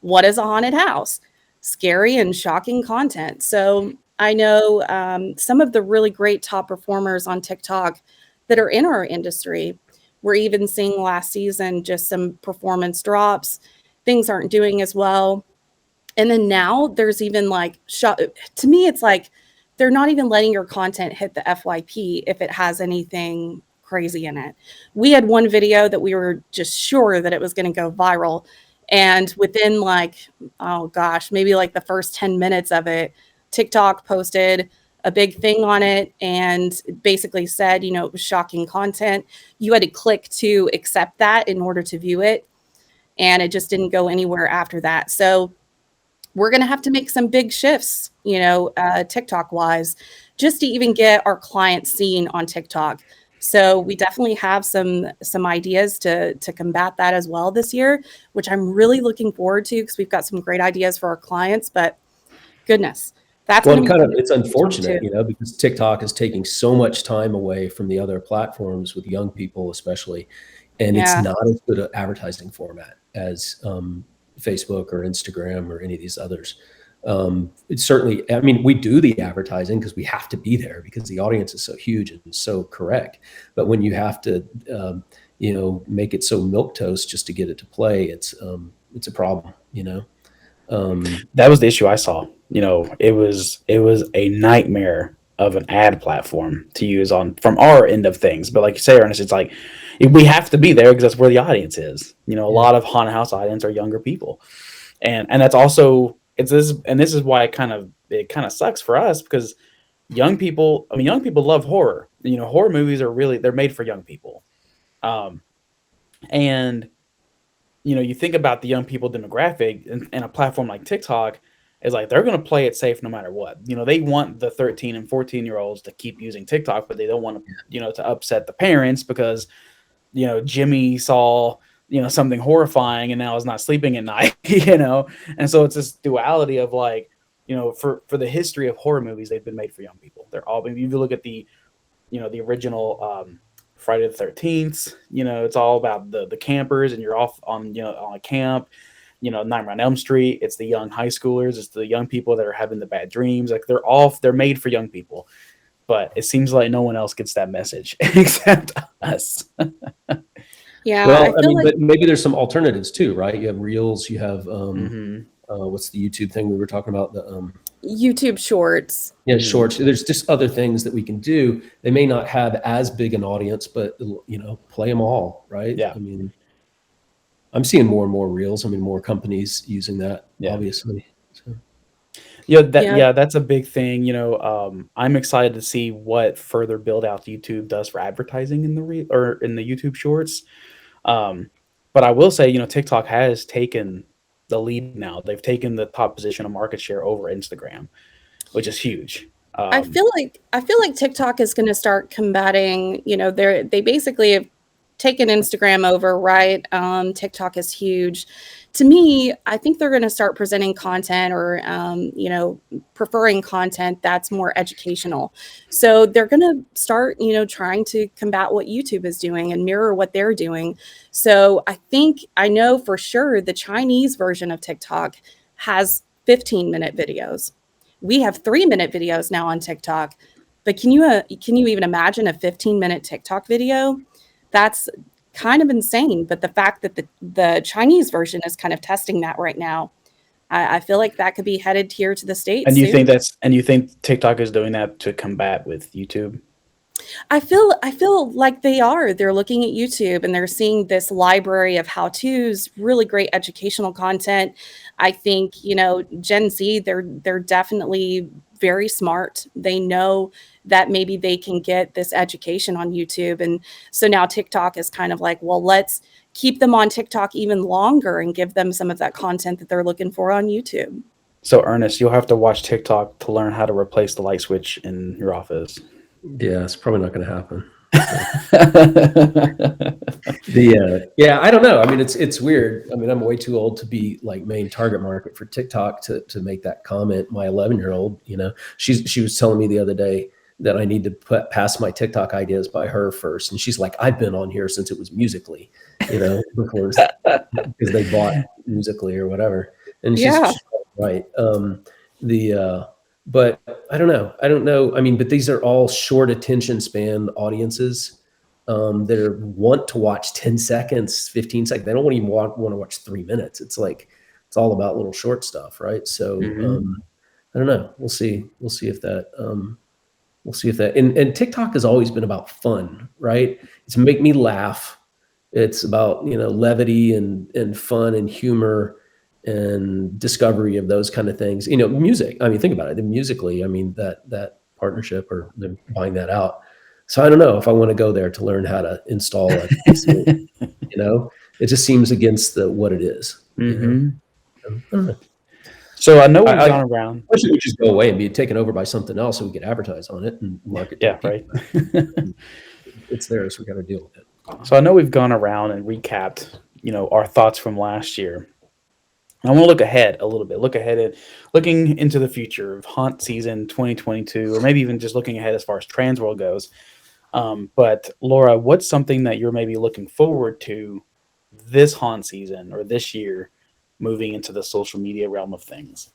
What is a haunted house? Scary and shocking content. So I know some of the really great top performers on TikTok that are in our industry. We're even seeing last season just some performance drops. Things aren't doing as well. And then now there's even like, to me, it's like they're not even letting your content hit the FYP if it has anything crazy in it. We had one video that we were just sure that it was going to go viral. And within like, oh gosh, maybe like the first 10 minutes of it, TikTok posted a big thing on it and basically said, it was shocking content. You had to click to accept that in order to view it. And it just didn't go anywhere after that. So we're going to have to make some big shifts, TikTok wise, just to even get our clients seen on TikTok. So we definitely have some ideas to combat that as well this year, which I'm really looking forward to because we've got some great ideas for our clients. But goodness, that's Well, going to be it's unfortunate, too. because TikTok is taking so much time away from the other platforms with young people, especially, and it's Yeah. not as good an advertising format as Facebook or Instagram or any of these others. It's certainly, I mean, we do the advertising because we have to be there because the audience is so huge and so correct. But when you have to, make it so milquetoast just to get it to play, it's a problem. That was the issue I saw. It was a nightmare of an ad platform to use from our end of things. But like you say, Ernest, it's like we have to be there because that's where the audience is. A lot of haunted house audience are younger people, and that's also it's this, and this is why it kind of sucks for us, because young people, I mean, young people love horror. You know, horror movies are really, they're made for young people. And you know, you think about the young people demographic, and a platform like TikTok is like, they're going to play it safe no matter what. You know, they want the 13 and 14-year-olds to keep using TikTok, but they don't want to, you know, to upset the parents because, you know, Jimmy saw, you know, something horrifying and now is not sleeping at night, you know? And so it's this duality of like, you know, for the history of horror movies, they've been made for young people. They're all, if you look at the, you know, the original Friday the 13th, you know, it's all about the campers, and you're off on, you know, on a camp. You know, Nightmare on Elm Street, it's the young high schoolers, it's the young people that are having the bad dreams. Like, they're made for young people. But it seems like no one else gets that message except us. Yeah, Well, I I feel mean, like but maybe there's some alternatives too, right? You have Reels, you have Mm-hmm. what's the YouTube thing we were talking about? The YouTube Shorts. yeah, shorts. There's just other things that we can do. They may not have as big an audience, but you know, play them all, right? Yeah. I mean, I'm seeing more and more Reels. I mean, more companies using that, Yeah. obviously. So. Yeah. That's a big thing. You know, I'm excited to see what further build out YouTube does for advertising in the YouTube Shorts. But I will say, you know, TikTok has taken the lead now. They've taken the top position of market share over Instagram, which is huge. I feel like TikTok is going to start combating, you know, they basically have taken Instagram over, right? TikTok is huge. To me, I think they're going to start presenting content, or you know, preferring content that's more educational. So they're going to start, you know, trying to combat what YouTube is doing and mirror what they're doing. So I know for sure the Chinese version of TikTok has 15-minute videos. We have 3-minute videos now on TikTok, but can you even imagine a 15-minute TikTok video? That's kind of insane. But the fact that the Chinese version is kind of testing that right now, I feel like that could be headed here to the States And you soon. you think TikTok is doing that to combat with YouTube? I feel like they're looking at YouTube and they're seeing this library of how-tos, really great educational content. I think, you know, Gen Z, they're definitely very smart. They know that maybe they can get this education on YouTube. And so now TikTok is kind of like, well, let's keep them on TikTok even longer and give them some of that content that they're looking for on YouTube. So, Ernest, you'll have to watch TikTok to learn how to replace the light switch in your office. Yeah, it's probably not going to happen. Yeah, I don't know. I mean, it's weird. I mean, I'm way too old to be like main target market for TikTok to make that comment. My 11-year-old, you know, she was telling me the other day that I need to pass my TikTok ideas by her first, and she's like, I've been on here since it was Musically, you know, before, because they bought Musically or whatever, and she's right. But I don't know. I mean, but these are all short attention span audiences that want to watch 10 seconds, 15 seconds. They don't even want to watch 3 minutes. It's like, it's all about little short stuff, right? So I don't know. We'll see if that, and TikTok has always been about fun, right? It's make me laugh. It's about, you know, levity and fun and humor and discovery of those kind of things. You know, music. I mean, think about it. The Musically, I mean, that partnership, or them buying that out. So I don't know if I want to go there to learn how to install it. You know, it just seems against what it is. You know? I don't know. So I know we've gone around. I wish it would just go away and be taken over by something else, so we could advertise on it and market. Yeah, right. It's there, so we got to deal with it. So I know we've gone around and recapped, you know, our thoughts from last year. I want to look ahead a little bit. Looking into the future of haunt season 2022, or maybe even just looking ahead as far as Transworld goes. But Laura, what's something that you're maybe looking forward to this haunt season or this year, moving into the social media realm of things?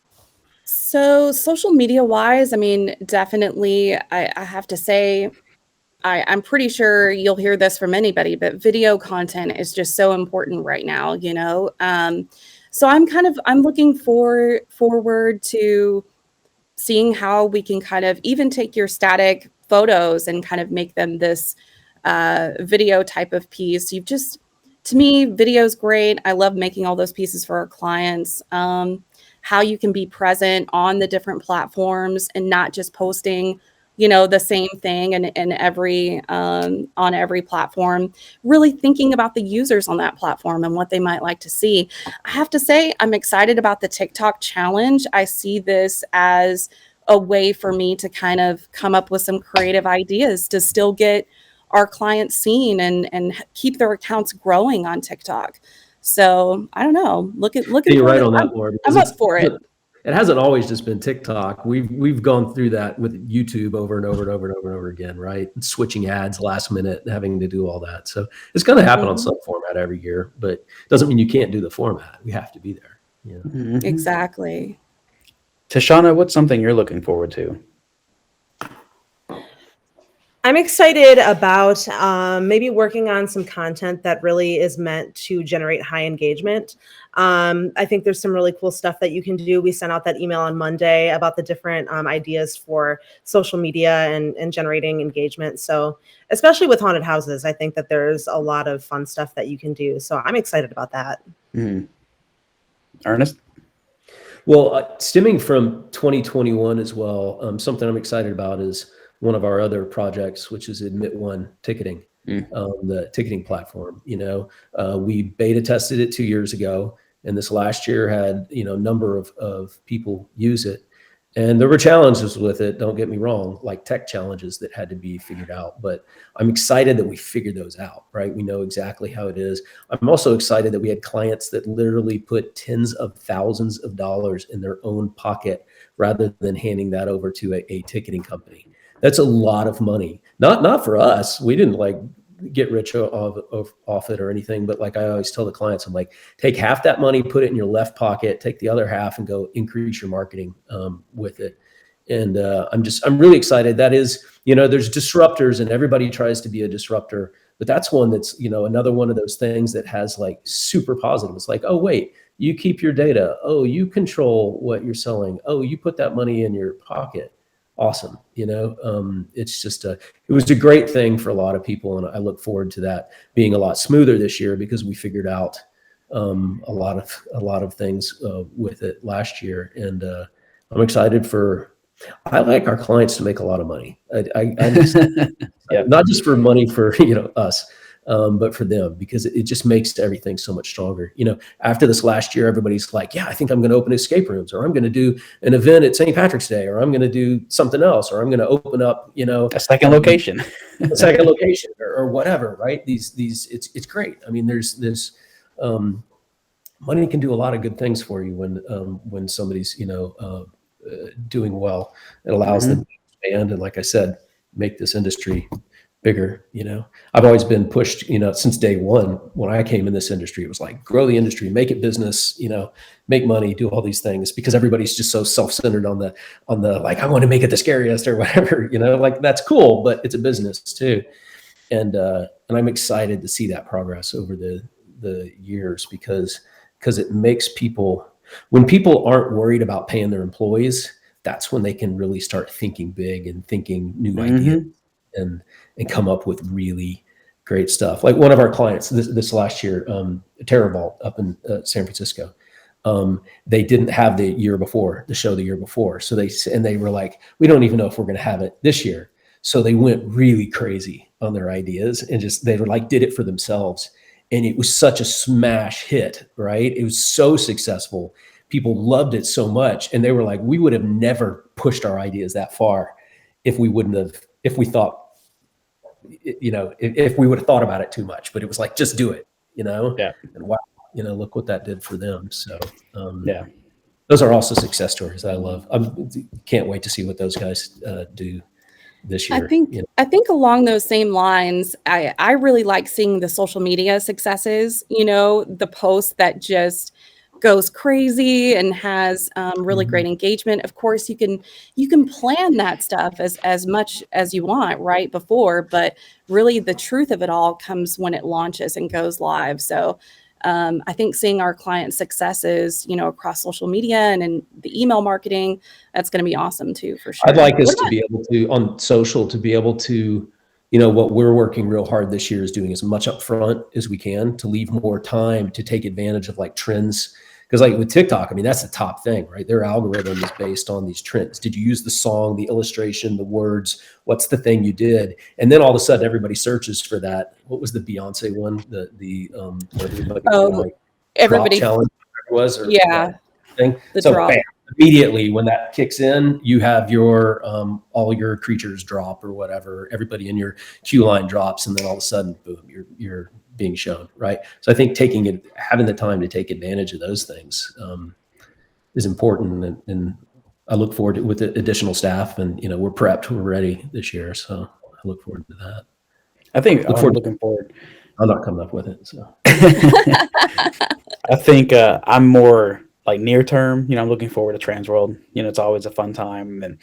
So social media wise, I mean, definitely, I have to say, I'm pretty sure you'll hear this from anybody, but video content is just so important right now, you know? So I'm looking forward to seeing how we can kind of even take your static photos and kind of make them this video type of piece. To me, video's great. I love making all those pieces for our clients. how you can be present on the different platforms and not just posting, you know, the same thing and every on every platform, really thinking about the users on that platform and what they might like to see. I have to say, I'm excited about the TikTok challenge. I see this as a way for me to kind of come up with some creative ideas to still get our clients seen and keep their accounts growing on TikTok. So I don't know. Looking You're for right it. on that, Laura. I'm up for it. It hasn't always just been TikTok. We've gone through that with YouTube over and over and over and over and over again, right? Switching ads last minute, having to do all that. So it's going to happen on some format every year, but doesn't mean you can't do the format. We have to be there. You know? Mhm. Exactly. Tashana, what's something you're looking forward to? I'm excited about maybe working on some content that really is meant to generate high engagement. I think there's some really cool stuff that you can do. We sent out that email on Monday about the different ideas for social media and generating engagement. So especially with haunted houses, I think that there's a lot of fun stuff that you can do. So I'm excited about that. Mm. Ernest? Well, stemming from 2021 as well, something I'm excited about is one of our other projects, which is Admit One ticketing, the ticketing platform. You know, we beta tested it 2 years ago, and this last year had, you know, a number of people use it. And there were challenges with it, don't get me wrong, like tech challenges that had to be figured out. But I'm excited that we figured those out, right? We know exactly how it is. I'm also excited that we had clients that literally put tens of thousands of dollars in their own pocket rather than handing that over to a ticketing company. That's a lot of money. Not for us. We didn't like get rich off it or anything. But like I always tell the clients, I'm like, take half that money, put it in your left pocket, take the other half and go increase your marketing with it. And I'm really excited. That is, you know, there's disruptors and everybody tries to be a disruptor, but that's one that's, you know, another one of those things that has like super positive. It's like, oh, wait, you keep your data. Oh, you control what you're selling. Oh, you put that money in your pocket. Awesome. You know, it's just it was a great thing for a lot of people. And I look forward to that being a lot smoother this year because we figured out a lot of things with it last year. And I'm excited I like our clients to make a lot of money. I just, Yeah. not just for money for, you know, us, but for them, because it just makes everything so much stronger. You know, after this last year, everybody's like, yeah, I think I'm going to open escape rooms, or I'm going to do an event at St. Patrick's Day, or I'm going to do something else, or I'm going to open up, you know, A second location. a second location or whatever, right? It's great. I mean, there's money can do a lot of good things for you when somebody's, you know, doing well. It allows them to expand. And like I said, make this industry bigger. You know, I've always been pushed, you know, since day one, when I came in this industry, it was like, grow the industry, make it business, you know, make money, do all these things, because everybody's just so self-centered on the, like, I want to make it the scariest or whatever, you know, like that's cool, but it's a business too. And I'm excited to see that progress over the years because it makes people, when people aren't worried about paying their employees, that's when they can really start thinking big and thinking new ideas and come up with really great stuff. Like one of our clients this last year, TerraVault up in San Francisco, they didn't have the show the year before. So they were like, we don't even know if we're going to have it this year. So they went really crazy on their ideas and they were like, did it for themselves. And it was such a smash hit, right? It was so successful. People loved it so much. And they were like, we would have never pushed our ideas that far if we thought, you know, if we would have thought about it too much. But it was like, just do it, you know? Yeah. And wow, you know, look what that did for them. So Yeah. Those are also success stories I love. I can't wait to see what those guys do this year. I think along those same lines, I really like seeing the social media successes, you know, the post that just goes crazy and has really great engagement. Of course, you can plan that stuff as much as you want right before, but really the truth of it all comes when it launches and goes live. So I think seeing our client successes, you know, across social media and in the email marketing, that's going to be awesome too, for sure. I'd like us to be able to, on social, to be able to, you know, what we're working real hard this year is doing as much upfront as we can to leave more time to take advantage of like trends. Because like with TikTok, I mean, that's the top thing, right? Their algorithm is based on these trends. Did you use the song, the illustration, the words? What's the thing you did? And then all of a sudden everybody searches for that. What was the Beyonce one? Where everybody like everybody, drop challenge was, or yeah, thing. the So drop. bam, immediately when that kicks in, you have your all your creatures drop or whatever. Everybody in your queue line drops, and then all of a sudden, boom, you're being shown, right? So I think having the time to take advantage of those things is important, and I look forward to with the additional staff, and we're prepped, we're ready this year, so I look forward to that. I think I'm looking forward. I'm not coming up with it, so I think I'm more like near term. I'm looking forward to Transworld. It's always a fun time, and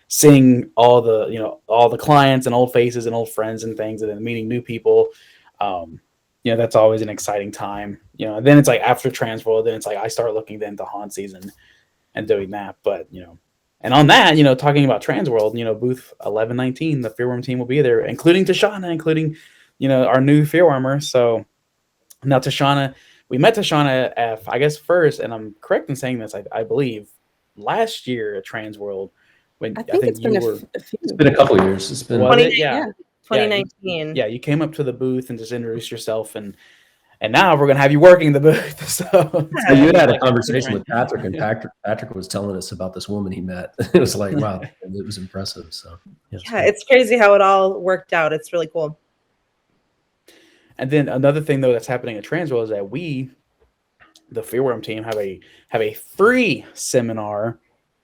seeing all the clients and old faces and old friends and things, and then meeting new people. That's always an exciting time. And then it's like after Transworld, then it's like I start looking then to haunt season and doing that. But and on that, talking about Transworld, booth 1119, the FearWorm team will be there, including Tashana, including our new FearWormer. So now Tashana, we met Tashana at, I guess, first, and I'm correct in saying this, I believe, last year at Transworld. When I think it's been a few. It's been a couple of years. It's been 2019. Yeah, you came up to the booth and just introduced yourself, and now we're gonna have you working the booth. So you had a conversation with Patrick, and Patrick was telling us about this woman he met. It was like, wow, it was impressive. So yeah, it's crazy how it all worked out. It's really cool. And then another thing though that's happening at Transworld is that we, the FearWorm team, have a free seminar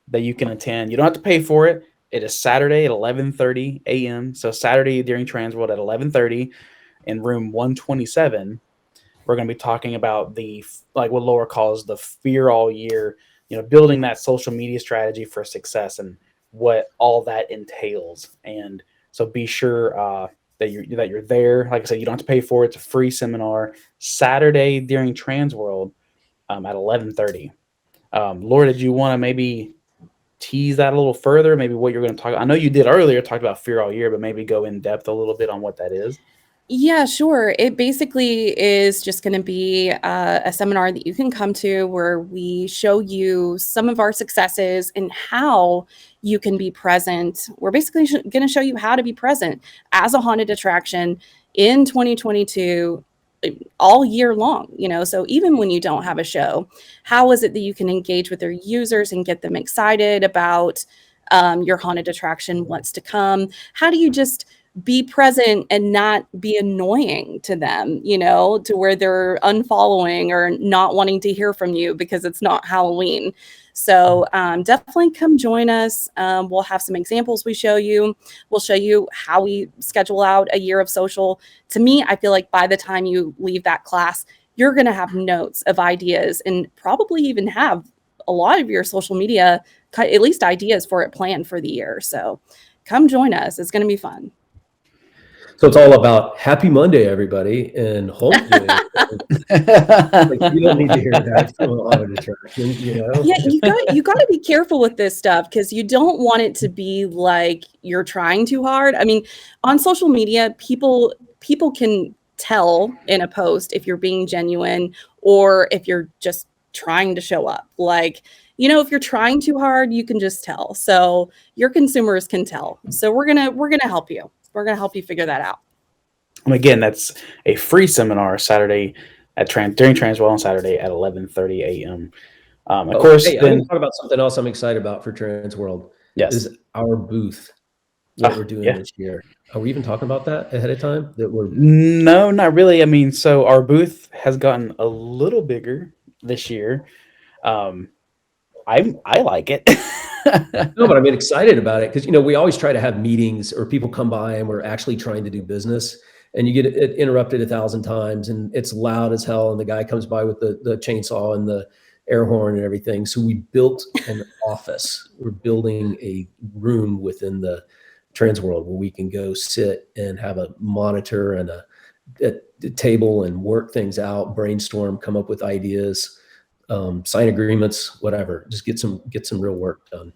that you can attend. You don't have to pay for it. It is Saturday at 11:30 a.m. So Saturday during Transworld at 11:30 in room 127. We're going to be talking about what Laura calls the fear all year, building that social media strategy for success and what all that entails. And so be sure that you're there. Like I said, you don't have to pay for it. It's a free seminar Saturday during Transworld at 11:30. Laura, did you want to maybe tease that a little further? Maybe what you're going to talk. I know you did earlier, talked about fear all year, but maybe go in depth a little bit on what that is. Yeah, sure. It basically is just going to be a seminar that you can come to where we show you some of our successes and how you can be present. We're basically going to show you how to be present as a haunted attraction in 2022 all year long, so even when you don't have a show, how is it that you can engage with their users and get them excited about your haunted attraction, what's to come? How do you just be present and not be annoying to them, to where they're unfollowing or not wanting to hear from you because it's not Halloween? So definitely come join us. We'll have some examples we show you. We'll show you how we schedule out a year of social. To me, I feel like by the time you leave that class, you're going to have notes of ideas and probably even have a lot of your social media, at least ideas for it planned for the year. So come join us. It's going to be fun. So it's all about Happy Monday, everybody, and Hulk doing it. Like, you don't need to hear that from a haunted attraction, Yeah, you got to be careful with this stuff because you don't want it to be like you're trying too hard. I mean, on social media, people can tell in a post if you're being genuine or if you're just trying to show up. Like, if you're trying too hard, you can just tell. So your consumers can tell. So we're gonna help you. We're going to help you figure that out. And again, that's a free seminar Saturday during Transworld on Saturday at 11:30 a.m. Of course, hey, I want to talk about something else I'm excited about for Transworld. Yes, is our booth. What we're doing this year. Are we even talking about that ahead of time? No, not really. I mean, so our booth has gotten a little bigger this year. I like it. No, but I'm excited about it because we always try to have meetings or people come by and we're actually trying to do business, and you get it interrupted 1,000 times and it's loud as hell, and the guy comes by with the chainsaw and the air horn and everything. So we built an office. We're building a room within the Transworld where we can go sit and have a monitor and a table and work things out, brainstorm, come up with ideas. Sign agreements, whatever. Just get some real work done.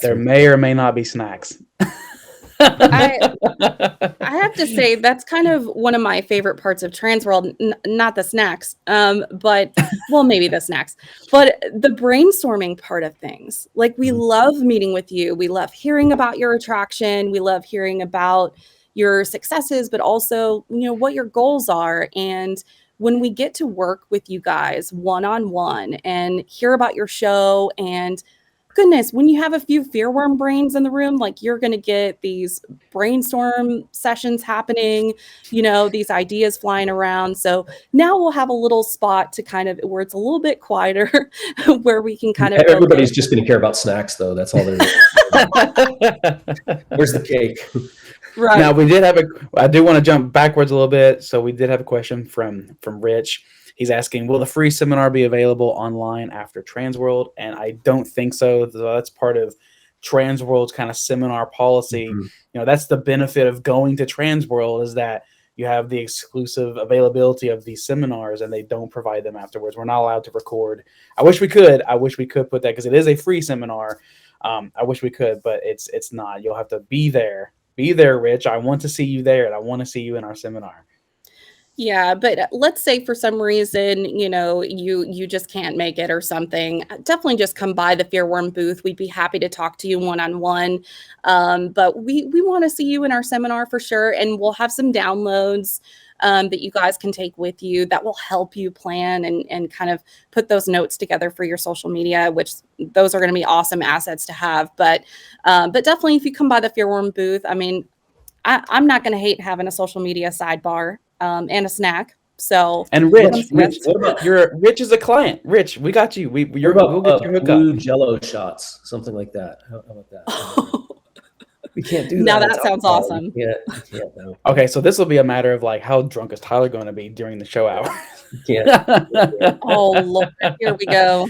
There may or may not be snacks. I have to say that's kind of one of my favorite parts of Transworld. Not the snacks, but well, maybe the snacks, but the brainstorming part of things. Like we love meeting with you. We love hearing about your attraction. We love hearing about your successes, but also what your goals are. And when we get to work with you guys one-on-one and hear about your show, and goodness, when you have a few fearworm brains in the room, like you're going to get these brainstorm sessions happening, these ideas flying around. So now we'll have a little spot to kind of where it's a little bit quieter, where we can kind of Everybody's just going to care about snacks, though. That's all they're. Where's the cake? Right. Now I do want to jump backwards a little bit. So we did have a question from Rich. He's asking, will the free seminar be available online after Transworld? And I don't think so. That's part of Transworld's kind of seminar policy. That's the benefit of going to Transworld, is that you have the exclusive availability of these seminars, and they don't provide them afterwards. We're not allowed to record. I wish we could put that, because it is a free seminar. I wish we could, but it's not. You'll have to be there. Be there, Rich. I want to see you there, and I want to see you in our seminar. Yeah, but let's say for some reason, you just can't make it or something. Definitely just come by the FearWorm booth. We'd be happy to talk to you one-on-one. But we want to see you in our seminar for sure. And we'll have some downloads that you guys can take with you that will help you plan and kind of put those notes together for your social media, which those are going to be awesome assets to have. But definitely if you come by the FearWorm booth, I mean, I'm not going to hate having a social media sidebar and a snack. So, and Rich, Rich is a client. Rich, we got you. We'll get your hookup. Blue Jello shots, something like that. How about that? We can't do that. Now that sounds awesome. Yeah. No. Okay, so this will be a matter of like, how drunk is Tyler going to be during the show hour? Oh Lord, here we go.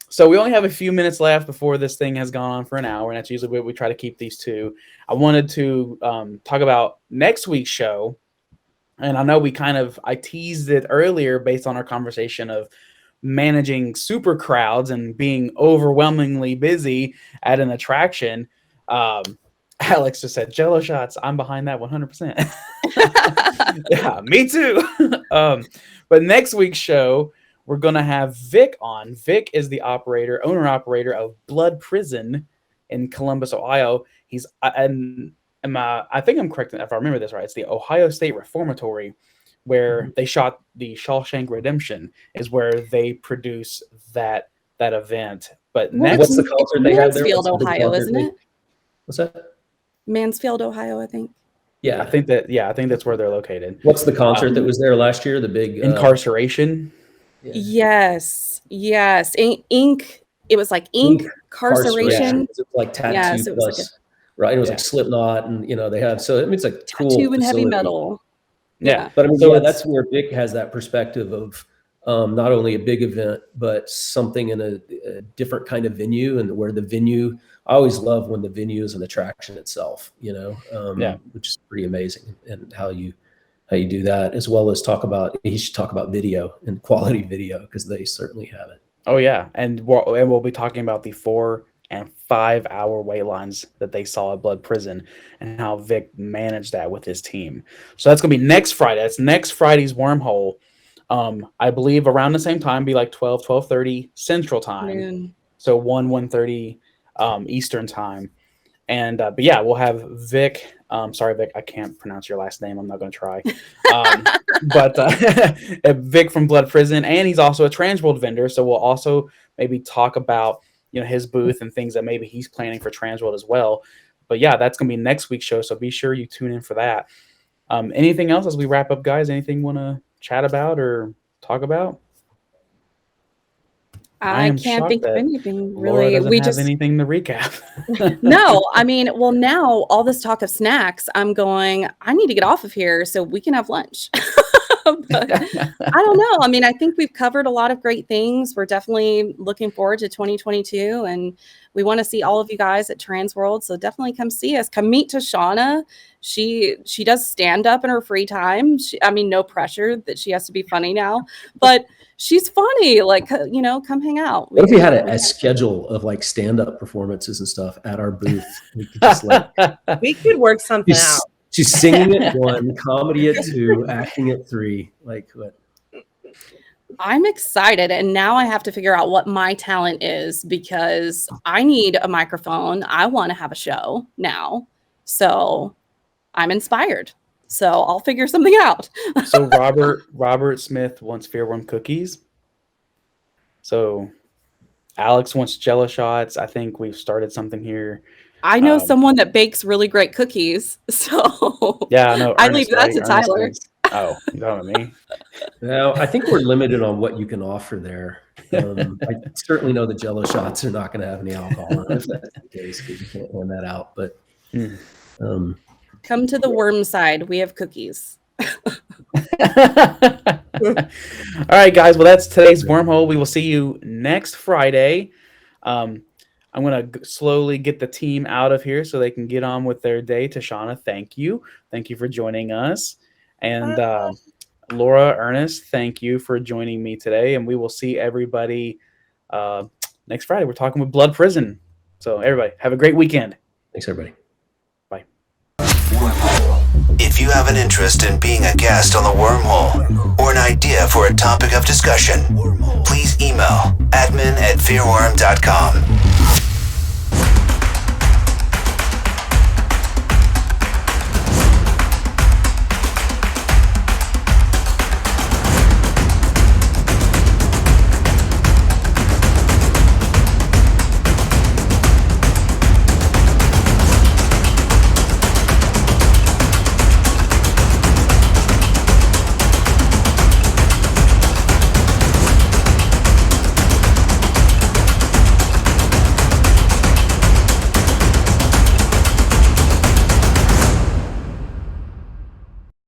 So we only have a few minutes left before this thing has gone on for an hour, and that's usually what we try to keep these to. I wanted to talk about next week's show, and I know I teased it earlier based on our conversation of managing super crowds and being overwhelmingly busy at an attraction. Alex just said Jello shots. I'm behind that 100%. Yeah, me too. But next week's show, we're going to have Vic on. Vic is the owner-operator of Blood Prison in Columbus, Ohio. He's, I think I'm correct if I remember this right. It's the Ohio State Reformatory, where they shot the Shawshank Redemption, is where they produce that event. But what's the concert they have there? Mansfield, Ohio, isn't it? What's that? Mansfield, Ohio, I think. Yeah, I think that's where they're located. What's the concert that was there last year? The big Incarceration. Yes. Ink. It was like Incarceration. It was like Tattoo Plus, right? It was like Slipknot, and they have. So I mean, it's like Tattoo and heavy metal. Yeah, but I mean, that's where Vic has that perspective of not only a big event, but something in a different kind of venue, and where the venue. I always love when the venue is an attraction itself, which is pretty amazing, and how you do that, as well as he should talk about video and quality video, because they certainly have it. Oh yeah, and we'll be talking about the 4 and 5 hour wait lines that they saw at Blood Prison, and how Vic managed that with his team. So that's gonna be next Friday. That's next Friday's Wormhole. I believe around the same time, be like 12:30 Central Time. So 1:30 Eastern Time. And but yeah, we'll have Vic. Sorry, Vic, I can't pronounce your last name. I'm not going to try. But Vic from Blood Prison, and he's also a Transworld vendor. So we'll also maybe talk about his booth and things that maybe he's planning for Transworld as well. But yeah, that's going to be next week's show. So be sure you tune in for that. Anything else as we wrap up, guys? Anything you want to chat about or talk about? I can't think of anything really. Laura doesn't have anything to recap. No, I mean, well, now all this talk of snacks, I'm going, I need to get off of here so we can have lunch. But I don't know. I mean, I think we've covered a lot of great things. We're definitely looking forward to 2022, and we want to see all of you guys at Transworld. So definitely come see us. Come meet Tashana. She does stand up in her free time. I mean, no pressure that she has to be funny now, but she's funny. Like, come hang out. What if we had a schedule of like stand-up performances and stuff at our booth? We could just like We could work something out. she's singing at 1, comedy at 2, acting at 3. Like what? I'm excited, and now I have to figure out what my talent is because I need a microphone. I want to have a show now, so I'm inspired. So I'll figure something out. So Robert Smith wants FearWorm cookies. So Alex wants Jello shots. I think we've started something here. I know someone that bakes really great cookies, so yeah, I know. I leave that to Tyler. Oh, you talking to me? No, I think we're limited on what you can offer there. I certainly know the Jello shots are not going to have any alcohol if that's the case, because you can't hand that out. But come to the worm side. We have cookies. All right, guys. Well, that's today's wormhole. We will see you next Friday. I'm going to slowly get the team out of here so they can get on with their day. Tashana, thank you. Thank you for joining us. And Laura, Ernest, thank you for joining me today. And we will see everybody next Friday. We're talking with Blood Prison. So everybody, have a great weekend. Thanks, everybody. Bye. If you have an interest in being a guest on the Wormhole or an idea for a topic of discussion, please email admin@fearworm.com.